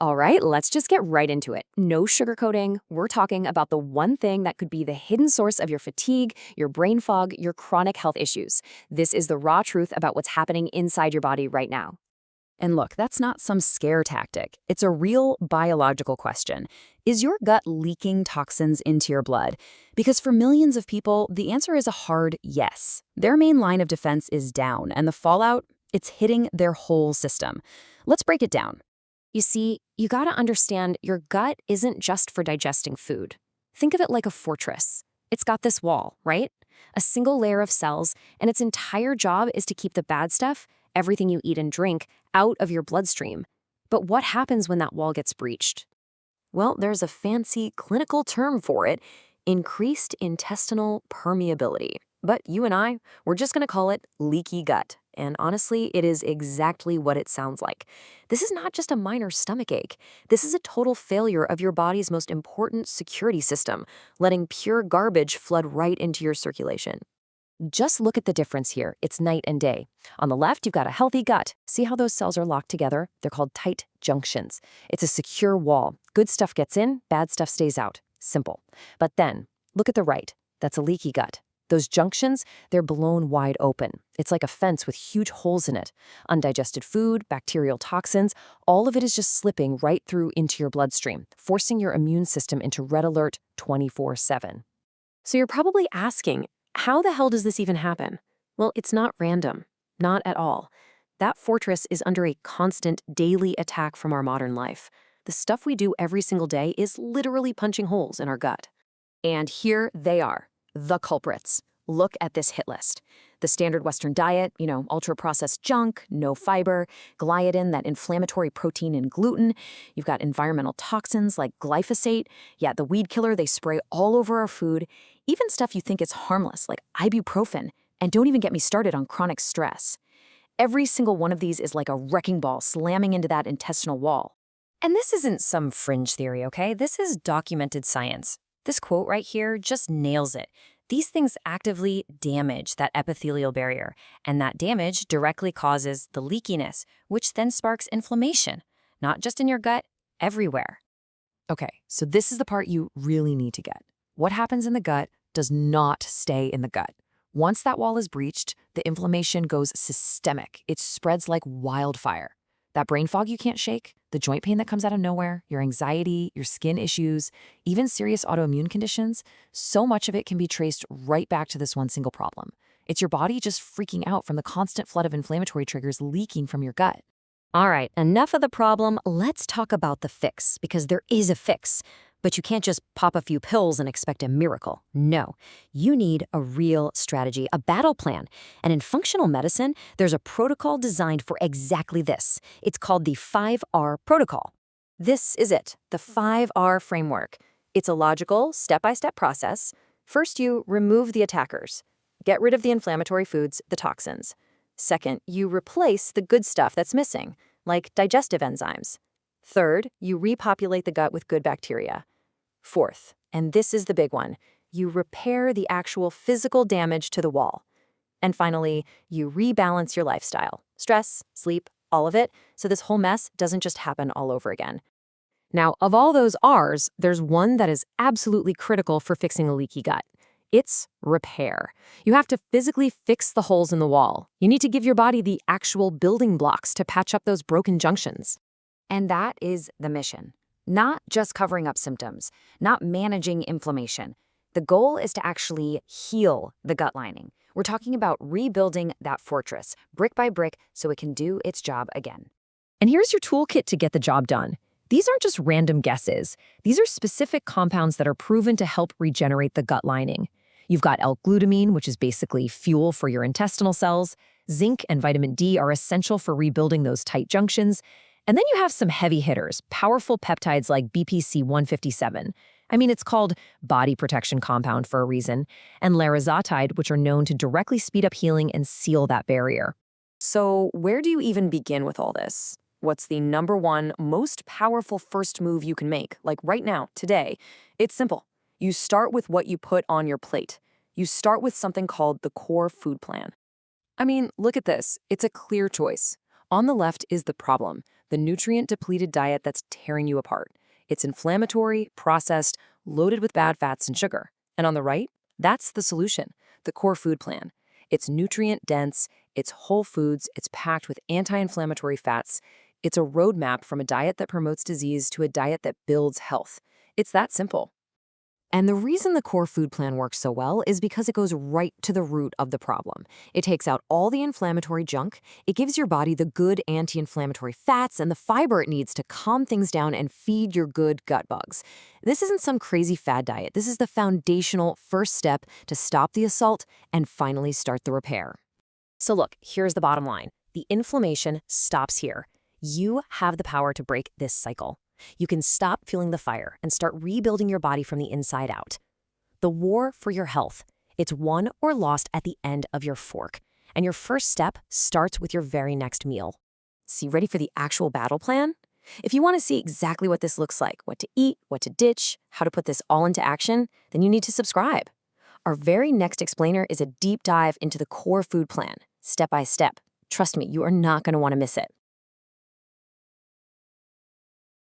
All right, let's just get right into it. No sugarcoating. We're talking about the one thing that could be the hidden source of your fatigue, your brain fog, your chronic health issues. This is the raw truth about what's happening inside your body right now. And look, that's not some scare tactic. It's a real biological question. Is your gut leaking toxins into your blood? Because for millions of people, the answer is a hard yes. Their main line of defense is down, and the fallout, it's hitting their whole system. Let's break it down. You see, you gotta understand your gut isn't just for digesting food. Think of it like a fortress. It's got this wall, right? A single layer of cells, and its entire job is to keep the bad stuff, everything you eat and drink, out of your bloodstream. But what happens when that wall gets breached? Well, there's a fancy clinical term for it, increased intestinal permeability. But you and I, we're just gonna call it leaky gut. And honestly, it is exactly what it sounds like. This is not just a minor stomach ache. This is a total failure of your body's most important security system, letting pure garbage flood right into your circulation. Just look at the difference here. It's night and day. On the left, you've got a healthy gut. See how those cells are locked together? They're called tight junctions. It's a secure wall. Good stuff gets in, bad stuff stays out. Simple. But then, look at the right. That's a leaky gut. Those junctions, they're blown wide open. It's like a fence with huge holes in it. Undigested food, bacterial toxins, all of it is just slipping right through into your bloodstream, forcing your immune system into red alert 24/7. So you're probably asking, how the hell does this even happen? Well, it's not random. Not at all. That fortress is under a constant daily attack from our modern life. The stuff we do every single day is literally punching holes in our gut. And here they are. The culprits. Look at this hit list. The standard Western diet, ultra-processed junk, no fiber, gliadin, that inflammatory protein in gluten. You've got environmental toxins like glyphosate. Yeah, the weed killer they spray all over our food. Even stuff you think is harmless, like ibuprofen. And don't even get me started on chronic stress. Every single one of these is like a wrecking ball slamming into that intestinal wall. And this isn't some fringe theory, okay? This is documented science. This quote right here just nails it. These things actively damage that epithelial barrier, and that damage directly causes the leakiness, which then sparks inflammation, not just in your gut, everywhere. Okay, so this is the part you really need to get. What happens in the gut does not stay in the gut. Once that wall is breached, the inflammation goes systemic. It spreads like wildfire. That brain fog you can't shake, the joint pain that comes out of nowhere, your anxiety, your skin issues, even serious autoimmune conditions, so much of it can be traced right back to this one single problem. It's your body just freaking out from the constant flood of inflammatory triggers leaking from your gut. All right, enough of the problem. Let's talk about the fix, because there is a fix. But you can't just pop a few pills and expect a miracle. No, you need a real strategy, a battle plan. And in functional medicine, there's a protocol designed for exactly this. It's called the 5R protocol. This is it, the 5R framework. It's a logical, step-by-step process. First, you remove the attackers. Get rid of the inflammatory foods, the toxins. Second, you replace the good stuff that's missing, like digestive enzymes. Third, you repopulate the gut with good bacteria. Fourth, and this is the big one, you repair the actual physical damage to the wall. And finally, you rebalance your lifestyle. Stress, sleep, all of it, so this whole mess doesn't just happen all over again. Now, of all those R's, there's one that is absolutely critical for fixing a leaky gut. It's repair. You have to physically fix the holes in the wall. You need to give your body the actual building blocks to patch up those broken junctions. And that is the mission. Not just covering up symptoms, not managing inflammation. The goal is to actually heal the gut lining. We're talking about rebuilding that fortress, brick by brick, so it can do its job again. And here's your toolkit to get the job done. These aren't just random guesses. These are specific compounds that are proven to help regenerate the gut lining. You've got L-glutamine, which is basically fuel for your intestinal cells. Zinc and vitamin D are essential for rebuilding those tight junctions. And then you have some heavy hitters, powerful peptides like BPC-157. I mean, it's called body protection compound for a reason, and larazotide, which are known to directly speed up healing and seal that barrier. So where do you even begin with all this? What's the number one most powerful first move you can make, like right now, today? It's simple. You start with what you put on your plate. You start with something called the core food plan. I mean, look at this. It's a clear choice. On the left is the problem, the nutrient-depleted diet that's tearing you apart. It's inflammatory, processed, loaded with bad fats and sugar. And on the right, that's the solution, the core food plan. It's nutrient-dense, it's whole foods, it's packed with anti-inflammatory fats. It's a roadmap from a diet that promotes disease to a diet that builds health. It's that simple. And the reason the core food plan works so well is because it goes right to the root of the problem. It takes out all the inflammatory junk, it gives your body the good anti-inflammatory fats and the fiber it needs to calm things down and feed your good gut bugs. This isn't some crazy fad diet. This is the foundational first step to stop the assault and finally start the repair. So look, here's the bottom line. The inflammation stops here. You have the power to break this cycle. You can stop fueling the fire and start rebuilding your body from the inside out. The war for your health, it's won or lost at the end of your fork. And your first step starts with your very next meal. So you ready for the actual battle plan? If you want to see exactly what this looks like, what to eat, what to ditch, how to put this all into action, then you need to subscribe. Our very next explainer is a deep dive into the core food plan, step by step. Trust me, you are not going to want to miss it.